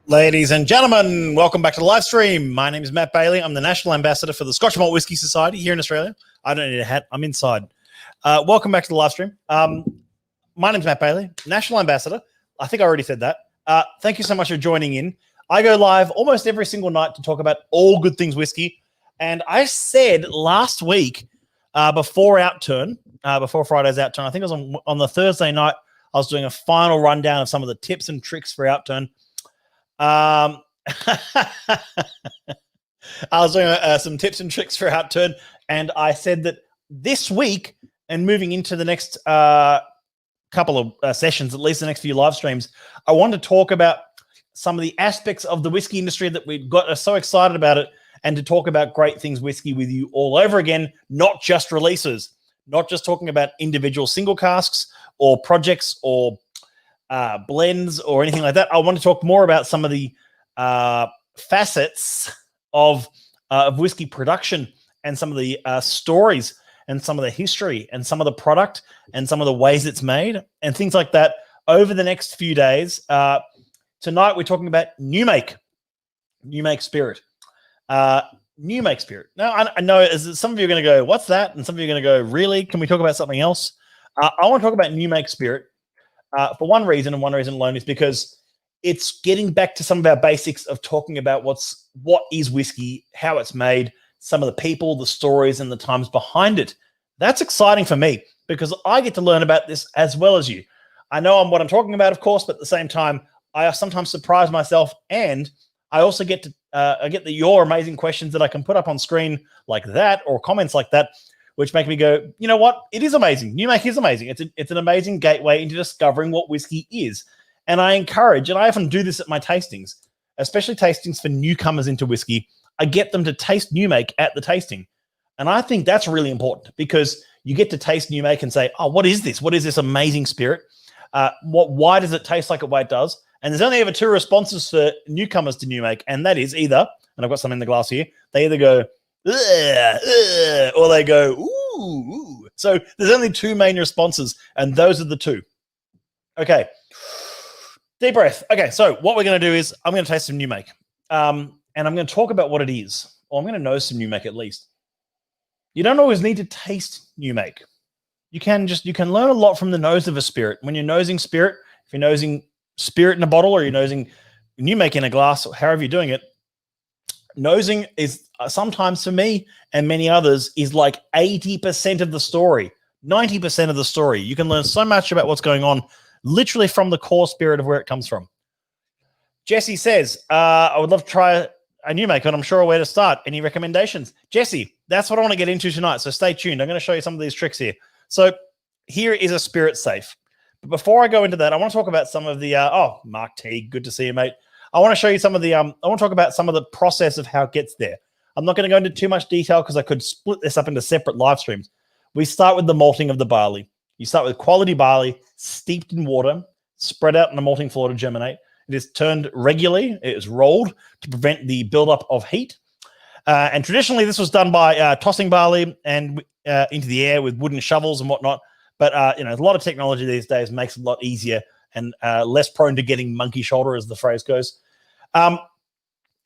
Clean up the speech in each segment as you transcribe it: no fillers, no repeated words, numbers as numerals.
Ladies and gentlemen, welcome back to the live stream. My name is Matt Bailey. I'm the National Ambassador for the Scotch Malt Whisky Society here in Australia. I don't need a hat. I'm inside. Welcome back to the live stream. My name is Matt Bailey, National Ambassador. I think I already said that. Thank you so much for joining in. I go live almost every single night to talk about all good things whiskey. And I said last week before Outturn, before Friday's Outturn, I think it was on the Thursday night, I was doing a final rundown of some of the tips and tricks for Outturn. I was doing some tips and tricks for Outturn, and I said that this week and moving into the next couple of sessions, at least the next few live streams, I wanted to talk about some of the aspects of the whiskey industry that we got so excited about it, and to talk about great things whiskey with you all over again, not just releases, not just talking about individual single casks or projects or blends or anything like that. I want to talk more about some of the facets of whiskey production and some of the stories and some of the history and some of the product and some of the ways it's made and things like that over the next few days. Tonight we're talking about new make spirit. New make spirit. Now I know some of you are going to go, what's that? And some of you are going to go, really? Can we talk about something else? I want to talk about new make spirit. For one reason, and one reason alone, is because it's getting back to some of our basics of talking about what is whiskey, how it's made, some of the people, the stories, and the times behind it. That's exciting for me because I get to learn about this as well as you. I know what I'm talking about, of course, but at the same time, I sometimes surprise myself, and I also get your amazing questions that I can put up on screen like that, or comments like that, which make me go, you know what? It is amazing. New make is amazing. It's an amazing gateway into discovering what whiskey is. And I encourage, and I often do this at my tastings, especially tastings for newcomers into whiskey. I get them to taste new make at the tasting. And I think that's really important because you get to taste new make and say, oh, what is this? What is this amazing spirit? Why does it taste like the way it does? And there's only ever two responses for newcomers to new make. And that is either, and I've got some in the glass here, they either go, or they go, ooh. So there's only two main responses, and those are the two. Okay. Deep breath. Okay, so what we're going to do is I'm going to taste some new make. And I'm going to talk about what it is, or I'm going to know some new make at least. You don't always need to taste new make. You can learn a lot from the nose of a spirit. When you're nosing spirit, if you're nosing spirit in a bottle or you're nosing new make in a glass, or however you're doing it, nosing is sometimes, for me and many others, is like 80% of the story, 90% of the story. You can learn so much about what's going on literally from the core spirit of where it comes from. Jesse says, I would love to try a new make, and I'm sure where to start. Any recommendations? Jesse, that's what I want to get into tonight, so stay tuned. I'm going to show you some of these tricks here. So here is a spirit safe. But before I go into that, I want to talk about some of the, Mark Teague, good to see you, mate. I want to show you some of the, I want to talk about some of the process of how it gets there. I'm not going to go into too much detail because I could split this up into separate live streams. We start with the malting of the barley. You start with quality barley, steeped in water, spread out on a malting floor to germinate. It is turned regularly. It is rolled to prevent the buildup of heat. And traditionally, this was done by tossing barley and into the air with wooden shovels and whatnot. But a lot of technology these days makes it a lot easier and less prone to getting monkey shoulder, as the phrase goes.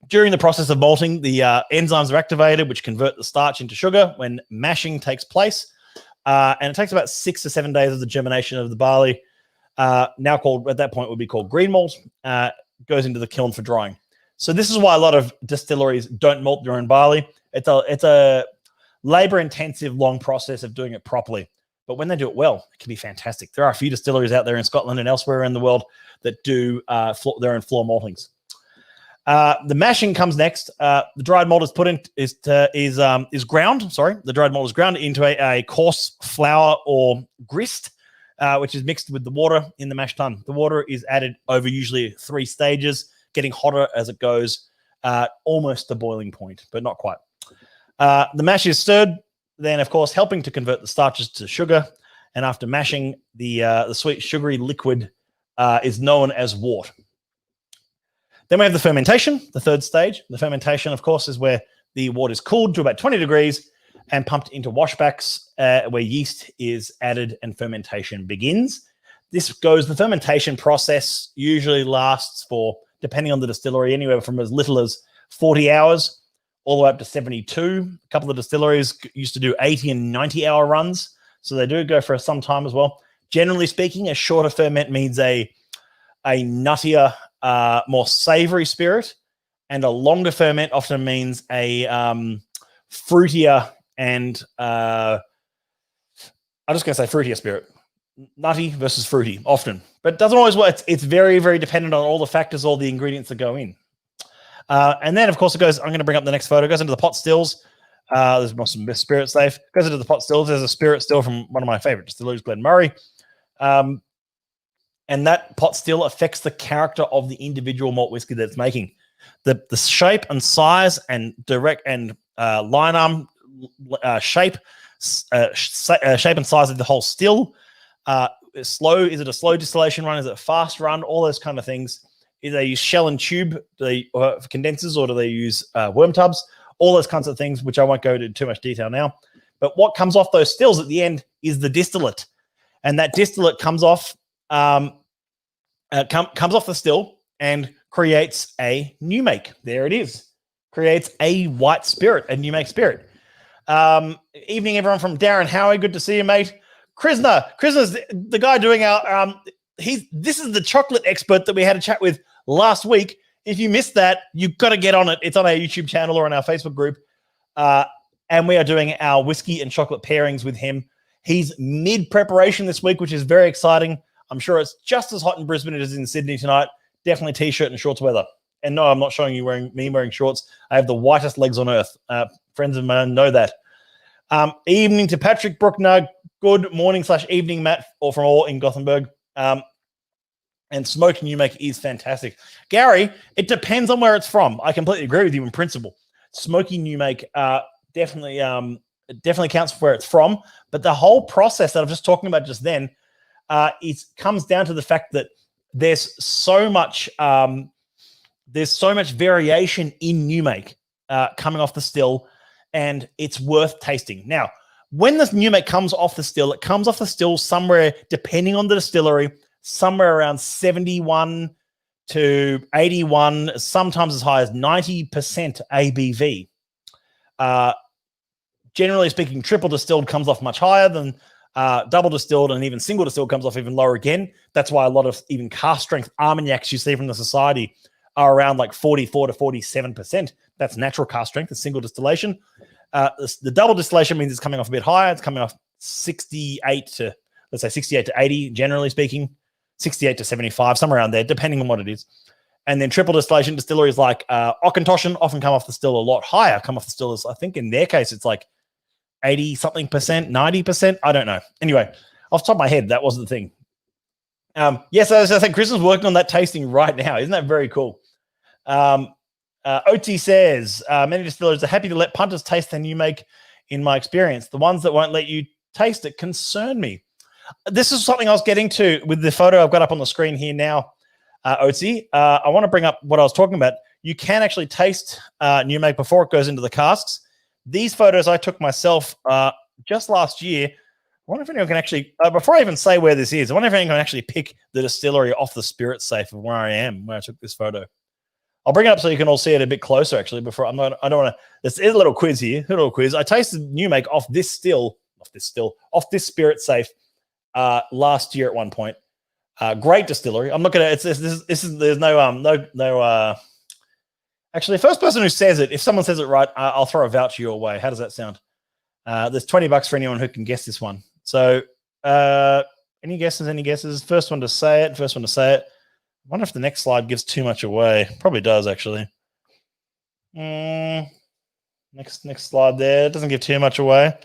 During the process of malting, the enzymes are activated, which convert the starch into sugar when mashing takes place. And it takes about 6 to 7 days of the germination of the barley, now called, at that point, would be called green malt, goes into the kiln for drying. So this is why a lot of distilleries don't malt their own barley. It's a labor-intensive, long process of doing it properly. But when they do it well, it can be fantastic. There are a few distilleries out there in Scotland and elsewhere in the world that do their own floor maltings. The mashing comes next. The dried malt is put in is ground. Sorry, the dried malt is ground into a coarse flour or grist, which is mixed with the water in the mash tun. The water is added over usually 3 stages, getting hotter as it goes, almost the boiling point, but not quite. The mash is stirred, then of course helping to convert the starches to sugar, and after mashing, the sweet sugary liquid is known as wort. Then we have the fermentation, the third stage. The fermentation, of course, is where the wort is cooled to about 20 degrees and pumped into washbacks where yeast is added and fermentation begins. The fermentation process usually lasts for depending on the distillery, anywhere from as little as 40 hours all the way up to 72. A couple of distilleries used to do 80 and 90-hour runs, so they do go for some time as well. Generally speaking, a shorter ferment means a nuttier, more savory spirit, and a longer ferment often means a fruitier and I'm just going to say fruitier spirit. Nutty versus fruity often, but it doesn't always work. It's very, very dependent on all the factors, all the ingredients that go in. And then, of course, it goes. I'm going to bring up the next photo. It goes into the pot stills. There's some spirit safe. Goes into the pot stills. There's a spirit still from one of my favorite distilleries, Glenmorangie. And that pot still affects the character of the individual malt whiskey that it's making. The shape and size and direct and line arm shape and size of the whole still. Slow? Is it a slow distillation run? Is it a fast run? All those kind of things. Do they use shell and tube? Do they for condensers, or do they use worm tubs? All those kinds of things, which I won't go into too much detail now. But what comes off those stills at the end is the distillate, and that distillate comes off comes off the still and creates a new make. There it is. Creates a white spirit, a new make spirit. Evening, everyone, from Darren Howie. Good to see you, mate. Krisner's the guy doing our this is the chocolate expert that we had a chat with last week. If you missed that, you've got to get on it. It's on our YouTube channel or on our Facebook group. And we are doing our whiskey and chocolate pairings with him. He's mid-preparation this week, which is very exciting. I'm sure it's just as hot in Brisbane as it is in Sydney tonight. Definitely T-shirt and shorts weather. And no, I'm not showing you wearing shorts. I have the whitest legs on earth. Friends of mine know that. Evening to Patrick Bruckner. Good morning / evening, Matt, or from all in Gothenburg. And smoking you make is fantastic. Gary, it depends on where it's from. I completely agree with you in principle. Smoking you make definitely counts for where it's from. But the whole process that I'm just talking about just then, it comes down to the fact that there's so much variation in new make coming off the still, and it's worth tasting. Now, when this new make comes off the still, it comes off the still somewhere, depending on the distillery, somewhere around 71 to 81, sometimes as high as 90% ABV. Generally speaking, triple distilled comes off much higher than double distilled, and even single distilled comes off even lower again. That's why a lot of even cask strength Armagnacs you see from the society are around like 44 to 47%. That's natural cask strength, the single distillation. The double distillation means it's coming off a bit higher. It's coming off 68 to 80, generally speaking. 68 to 75, somewhere around there, depending on what it is. And then triple distillation distilleries like Auchentoshan often come off the still a lot higher. Come off the still, I think in their case, it's like 80-something percent, 90%. I don't know. Anyway, off the top of my head, that was the thing. Yes, as I think Chris is working on that tasting right now. Isn't that very cool? OT says, many distillers are happy to let punters taste their new make, in my experience. The ones that won't let you taste it concern me. This is something I was getting to with the photo I've got up on the screen here now, OT. I want to bring up what I was talking about. You can actually taste new make before it goes into the casks. These photos I took myself just last year. I wonder if anyone can actually, before I even say where this is, I wonder if anyone can actually pick the distillery off the spirit safe of where I am, where I took this photo. I'll bring it up so you can all see it a bit closer, actually, before I don't want to, this is a little quiz here, a little quiz. I tasted new make off this spirit safe last year at one point. Great distillery. I'm looking at it. There's no actually, the first person who says it, if someone says it right, I'll throw a voucher your way. How does that sound? There's $20 for anyone who can guess this one. So, any guesses? First one to say it. I wonder if the next slide gives too much away. Probably does, actually. Next slide there. It doesn't give too much away.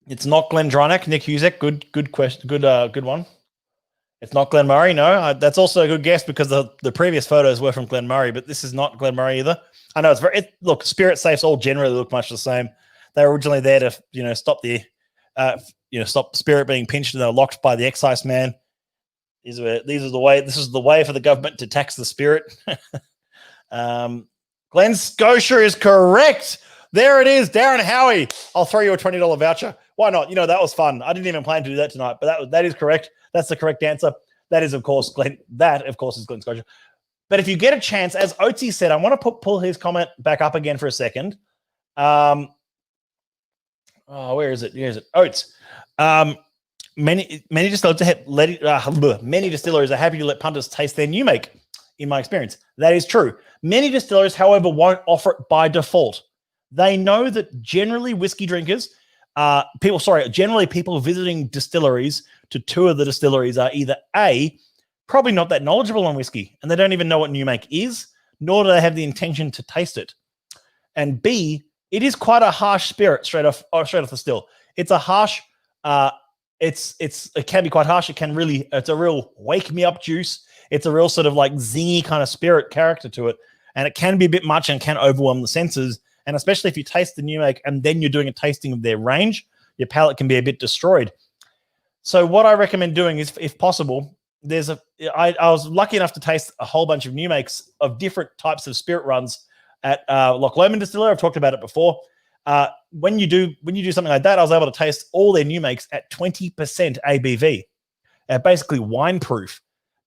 It's not Glendronach. Nick Husek. Good question. Good one. It's not Glenmorangie. No, that's also a good guess because the previous photos were from Glenmorangie, but this is not Glenmorangie either. I know look, spirit safes all generally look much the same. They were originally there to stop the stop spirit being pinched, and they were locked by the excise man. This is the way for the government to tax the spirit. Glen Scotia is correct. There it is, Darren Howie. I'll throw you a $20 voucher. Why not? That was fun. I didn't even plan to do that tonight, but that is correct. That's the correct answer. That is, of course, Glen. That, of course, is Glen Scotia. But if you get a chance, as Oatsy said, I want to pull his comment back up again for a second. Where is it? Here's it. Oats. Many distillers are happy to let punters taste their new make. In my experience, that is true. Many distillers, however, won't offer it by default. They know that generally whiskey drinkers, generally people visiting distilleries to tour the distilleries are either A, probably not that knowledgeable on whiskey, and they don't even know what new make is, nor do they have the intention to taste it. And B, it is quite a harsh spirit straight off the still. It's a harsh. It can be quite harsh. It's a real wake me up juice. It's a real sort of like zingy kind of spirit character to it, and it can be a bit much and can overwhelm the senses. And especially if you taste the new make and then you're doing a tasting of their range, your palate can be a bit destroyed. So what I recommend doing is, if possible, I was lucky enough to taste a whole bunch of new makes of different types of spirit runs at Loch Lomond Distillery. I've talked about it before. When you do something like that, I was able to taste all their new makes at 20% ABV, basically wine proof.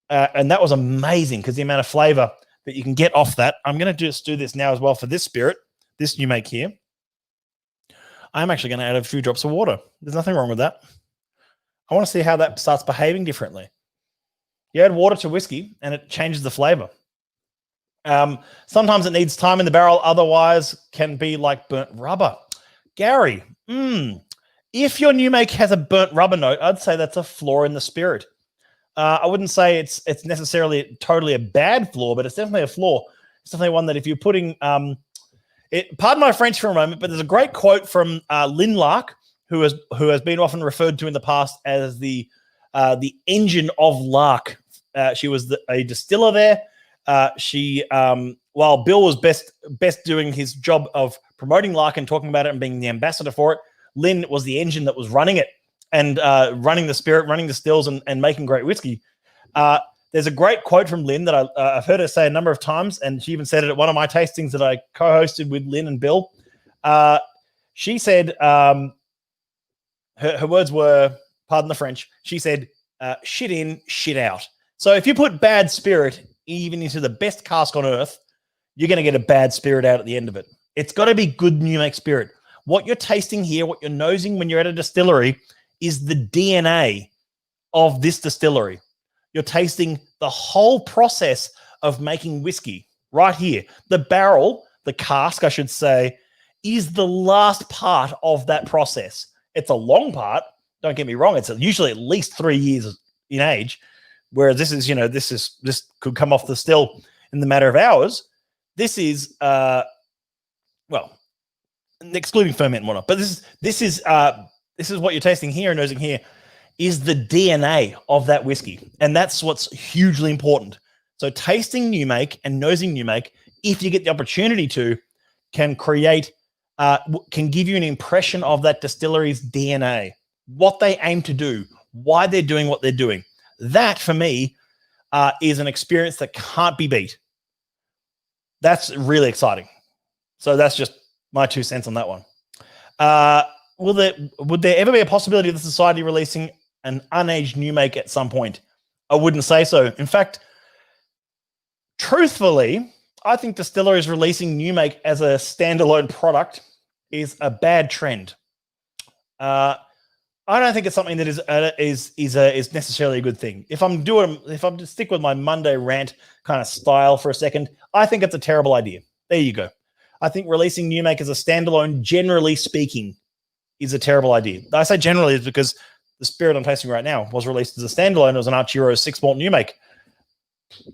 And that was amazing because the amount of flavor that you can get off that. I'm going to just do this now as well for this spirit, this new make here. I'm actually going to add a few drops of water. There's nothing wrong with that. I want to see how that starts behaving differently. You add water to whiskey and it changes the flavor. Sometimes it needs time in the barrel. Otherwise can be like burnt rubber. Gary, if your new make has a burnt rubber note, I'd say that's a flaw in the spirit. I wouldn't say it's necessarily totally a bad flaw, but it's definitely a flaw. It's definitely one that if you're putting pardon my French for a moment, but there's a great quote from Lynn Lark, who has been often referred to in the past as the engine of Lark. She was a distiller there. While Bill was best doing his job of promoting Lark and talking about it and being the ambassador for it, Lynn was the engine that was running it and running the spirit, running the stills, and making great whiskey. There's a great quote from Lynn that I've heard her say a number of times, and she even said it at one of my tastings that I co-hosted with Lynn and Bill. She said, her words were, pardon the French, she said, shit in, shit out. So if you put bad spirit even into the best cask on earth, you're going to get a bad spirit out at the end of it. It's got to be good new make spirit. What you're tasting here, what you're nosing when you're at a distillery is the DNA of this distillery. You're tasting the whole process of making whiskey right here. The barrel, the cask, I should say, is the last part of that process. It's a long part. Don't get me wrong. It's usually at least 3 years in age, whereas this could come off the still in the matter of hours. This is, excluding ferment and whatnot, but this is what you're tasting here and nosing here is the DNA of that whiskey. And that's what's hugely important. So tasting new make and nosing new make, if you get the opportunity to, can give you an impression of that distillery's DNA, what they aim to do, why they're doing what they're doing. That, for me, is an experience that can't be beat. That's really exciting. So that's just my 2 cents on that one. Would there ever be a possibility of the society releasing an unaged new make at some point? I wouldn't say so. In fact, truthfully, I think distilleries releasing new make as a standalone product is a bad trend. I don't think it's something that is necessarily a good thing. If I'm to stick with my Monday rant kind of style for a second, I think it's a terrible idea. There you go. I think releasing new make as a standalone, generally speaking, is a terrible idea. I say generally is because the spirit I'm tasting right now was released as a standalone. It was an Arturo 6-malt new make.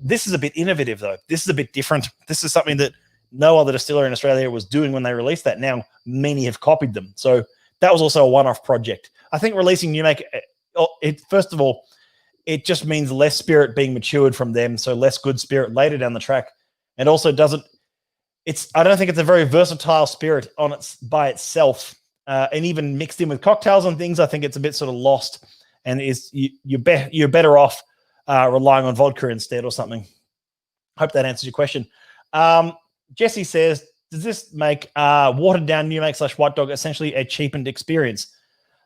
This is a bit innovative, though. This is a bit different. This is something that no other distiller in Australia was doing when they released that. Now, many have copied them. So that was also a one-off project. I think releasing new make, first of all, it just means less spirit being matured from them, so less good spirit later down the track. And also I don't think it's a very versatile spirit by itself. And even mixed in with cocktails and things, I think it's a bit sort of lost, and you're better off relying on vodka instead or something. Hope that answers your question. Jesse says, does this make watered down new make / white dog essentially a cheapened experience?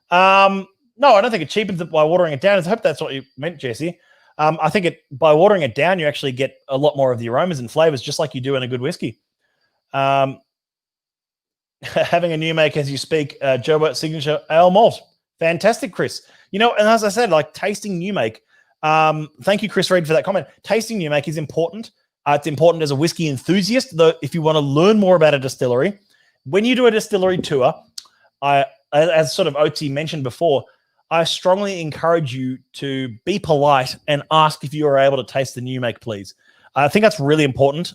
No, I don't think it cheapens it by watering it down. I hope that's what you meant, Jesse. I think by watering it down, you actually get a lot more of the aromas and flavors, just like you do in a good whiskey. Having a new make as you speak, Joe Signature Ale Malt. Fantastic, Chris. And as I said, like tasting new make. Thank you, Chris Reed, for that comment. Tasting new make is important. It's important as a whiskey enthusiast, though. If you want to learn more about a distillery, when you do a distillery tour, as sort of OT mentioned before, I strongly encourage you to be polite and ask if you are able to taste the new make, please. I think that's really important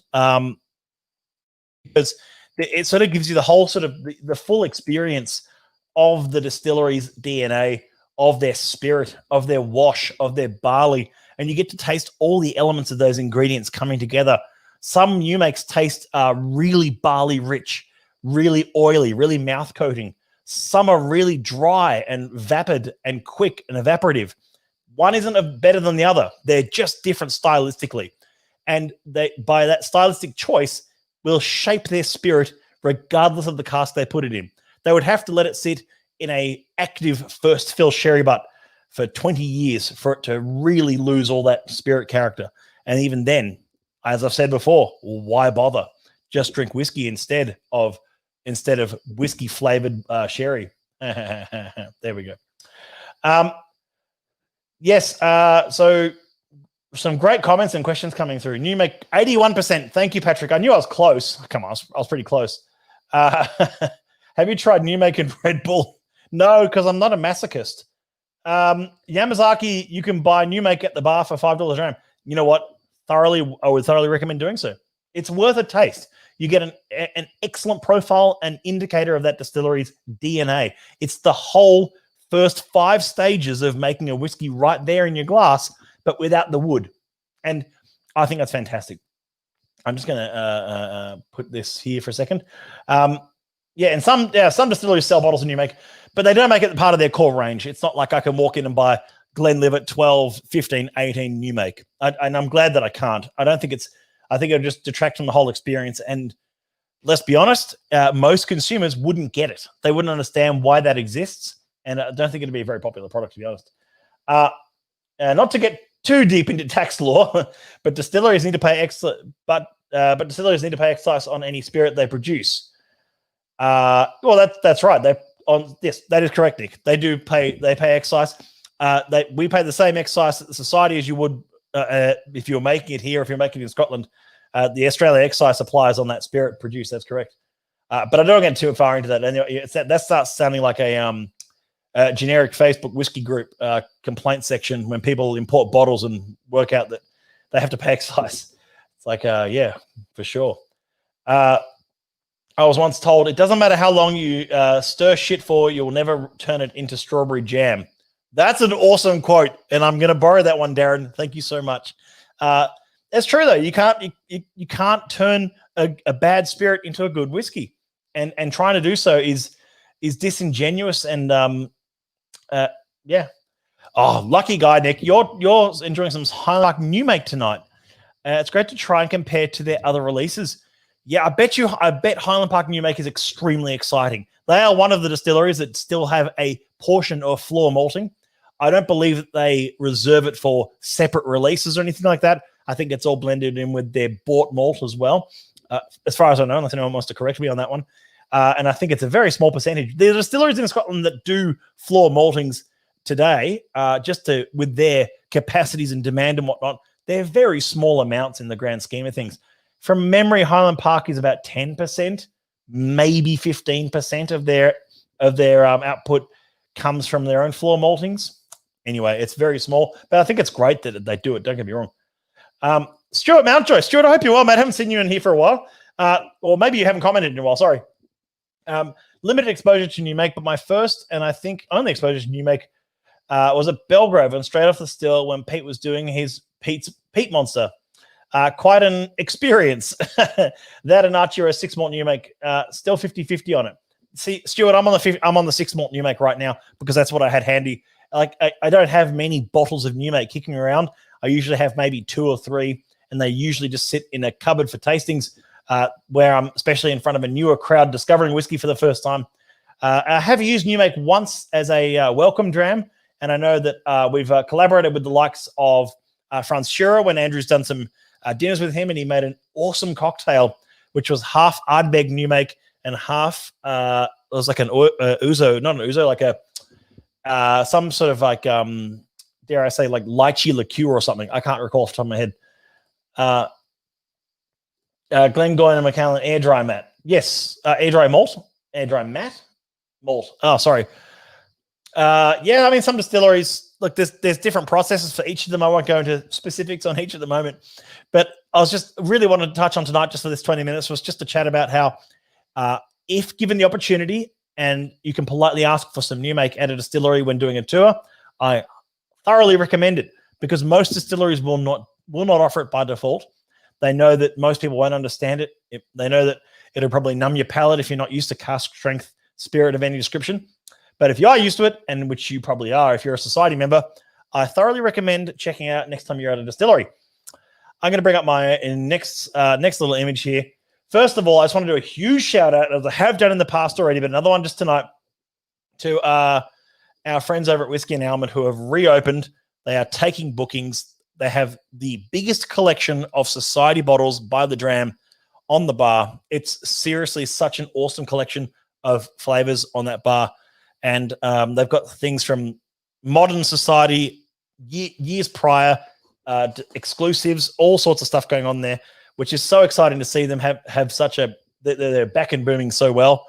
because it sort of gives you the whole sort of the full experience of the distillery's DNA, of their spirit, of their wash, of their barley, and you get to taste all the elements of those ingredients coming together. Some new makes taste really barley rich, really oily, really mouth coating. Some are really dry and vapid and quick and evaporative. One isn't better than the other. They're just different stylistically. And by that stylistic choice, will shape their spirit regardless of the cask they put it in. They would have to let it sit in a active first fill sherry butt for 20 years for it to really lose all that spirit character. And even then, as I've said before, why bother? Just drink whiskey instead of whiskey flavored sherry. There we go. Yes. So some great comments and questions coming through. New make 81%. Thank you, Patrick. I knew I was close. Come on, I was pretty close. Have you tried new make and Red Bull? No, because I'm not a masochist. Yamazaki, you can buy new make at the bar for $5 a gram. You know what? I would thoroughly recommend doing so. It's worth a taste. You get an excellent profile and indicator of that distillery's DNA. It's the whole first 5 stages of making a whiskey right there in your glass, but without the wood. And I think that's fantastic. I'm just going to put this here for a second. And some distilleries sell bottles of new make, but they don't make it part of their core range. It's not like I can walk in and buy Glenlivet 12, 15, 18 new make. And I'm glad that I can't. I think it'll just detract from the whole experience. And let's be honest, most consumers wouldn't get it. They wouldn't understand why that exists. And I don't think it'd be a very popular product, to be honest. Not to get too deep into tax law, but distilleries need to pay distilleries need to pay excise on any spirit they produce. That's right. Yes, that is correct, Nick. They pay excise. We pay the same excise at the society as you would if you're making it here, if you're making it in Scotland. The Australia excise applies on that spirit produced. That's correct. But I don't get too far into that. Anyway, that starts sounding like a generic Facebook whiskey group complaint section when people import bottles and work out that they have to pay excise. It's like, yeah, for sure. I was once told it doesn't matter how long you stir shit for, you'll never turn it into strawberry jam. That's an awesome quote, and I'm going to borrow that one, Darren. Thank you so much. It's true though. You can't turn a bad spirit into a good whiskey, and trying to do so is disingenuous and yeah. Oh, lucky guy, Nick. You're enjoying some Highmark new make tonight. It's great to try and compare to their other releases. Yeah, I bet Highland Park New Make is extremely exciting. They are one of the distilleries that still have a portion of floor malting. I don't believe that they reserve it for separate releases or anything like that. I think it's all blended in with their bought malt as well, as far as I know, unless anyone wants to correct me on that one. And I think it's a very small percentage. There are distilleries in Scotland that do floor maltings today, with their capacities and demand and whatnot. They're very small amounts in the grand scheme of things. From memory, Highland Park is about 10%, maybe 15% of their output comes from their own floor maltings. Anyway, it's very small, but I think it's great that they do it. Don't get me wrong. Stuart Mountjoy. Stuart, I hope you're well, mate. I haven't seen you in here for a while. Or maybe you haven't commented in a while. Sorry. Limited exposure to new make, but my first and I think only exposure to new make was at Belgrove and straight off the still when Pete was doing his Pete Monster. Quite an experience. That and Artura 6 malt new make, still 50-50 on it. See, Stuart, I'm on the 6 malt new make right now because that's what I had handy. Like I don't have many bottles of new make kicking around. I usually have maybe 2 or 3, and they usually just sit in a cupboard for tastings where I'm especially in front of a newer crowd discovering whiskey for the first time. I have used new make once as a welcome dram, and I know that we've collaborated with the likes of Franz Schurer when Andrew's done some dinners with him, and he made an awesome cocktail, which was half Ardbeg new make and half it was like an ouzo, not an ouzo, like a some sort of like dare I say like lychee liqueur or something. I can't recall off the top of my head. Glengoyne and Macallan air dry mat. Yes, air dry malt, air dry mat, malt. Oh, sorry. Yeah, I mean, some distilleries, look, there's different processes for each of them. I won't go into specifics on each at the moment, but I was just really wanted to touch on tonight, just for this 20 minutes, was just to chat about how if given the opportunity and you can politely ask for some new make at a distillery when doing a tour, I thoroughly recommend it, because most distilleries will not offer it by default. They know that most people won't understand it. They know that it'll probably numb your palate if you're not used to cask strength spirit of any description. But if you are used to it, and which you probably are if you're a society member, I thoroughly recommend checking out next time you're at a distillery. I'm going to bring up my next little image here. First of all, I just want to do a huge shout out, as I have done in the past already, but another one just tonight, to our friends over at Whiskey and Almond who have reopened. They are taking bookings. They have the biggest collection of society bottles by the dram on the bar. It's seriously such an awesome collection of flavors on that bar. And they've got things from modern society, years prior, exclusives, all sorts of stuff going on there, which is so exciting to see them have such a, they're back and booming so well.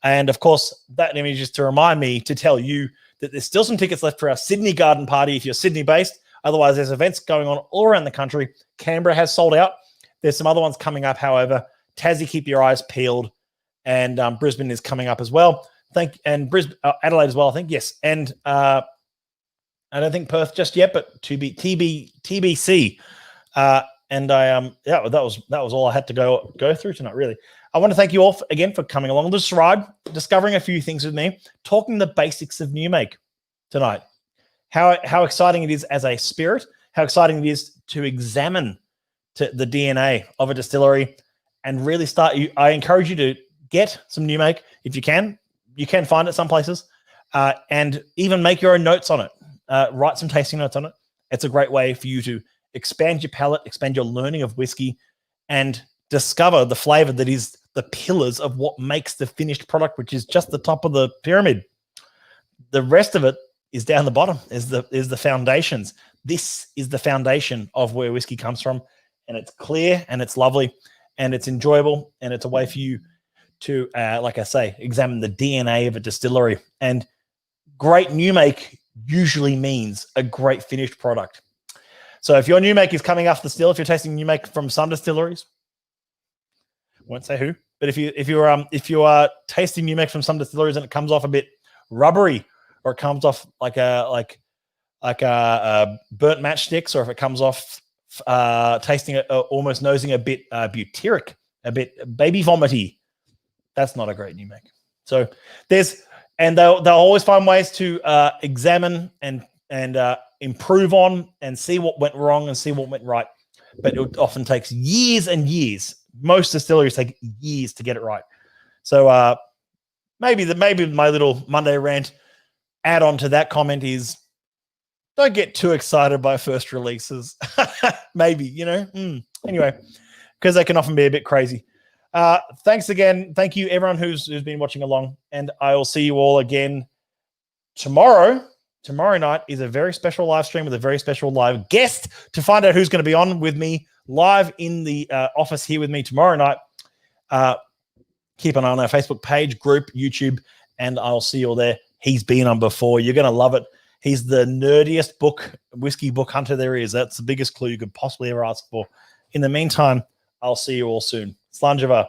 And of course, that image is to remind me to tell you that there's still some tickets left for our Sydney garden party if you're Sydney based. Otherwise, there's events going on all around the country. Canberra has sold out. There's some other ones coming up, however. Tassie, keep your eyes peeled. And Brisbane is coming up as well. And Brisbane, Adelaide as well, I think. Yes. And I don't think Perth just yet, but TBC. And I yeah, that was all I had to go through tonight, really. I want to thank you all again for coming along this ride, discovering a few things with me, talking the basics of new make tonight. How exciting it is as a spirit, how exciting it is to examine the DNA of a distillery and really start. I encourage you to get some new make if you can. You can find it some places, and even make your own notes on it. Write some tasting notes on it. It's a great way for you to expand your palate, expand your learning of whiskey, and discover the flavor that is the pillars of what makes the finished product, which is just the top of the pyramid. The rest of it is down the bottom, is the foundations. This is the foundation of where whiskey comes from, and it's clear and it's lovely and it's enjoyable, and it's a way for you to, like I say, examine the DNA of a distillery. And great new make usually means a great finished product. So if your new make is coming off the still, if you're tasting new make from some distilleries, won't say who, but if you are tasting new make from some distilleries and it comes off a bit rubbery, or it comes off like a burnt matchsticks, or if it comes off tasting almost nosing a bit butyric, a bit baby vomity, that's not a great new make. So they'll always find ways to examine and improve on and see what went wrong and see what went right. But it often takes years and years. Most distilleries take years to get it right. So maybe my little Monday rant add on to that comment is, don't get too excited by first releases. Maybe, anyway, because they can often be a bit crazy. Thanks again. Thank you, everyone who's been watching along. And I will see you all again tomorrow. Tomorrow night is a very special live stream with a very special live guest to find out who's going to be on with me live in the office here with me tomorrow night. Keep an eye on our Facebook page, group, YouTube, and I'll see you all there. He's been on before. You're going to love it. He's the nerdiest whiskey book hunter there is. That's the biggest clue you could possibly ever ask for. In the meantime, I'll see you all soon. Slanjava.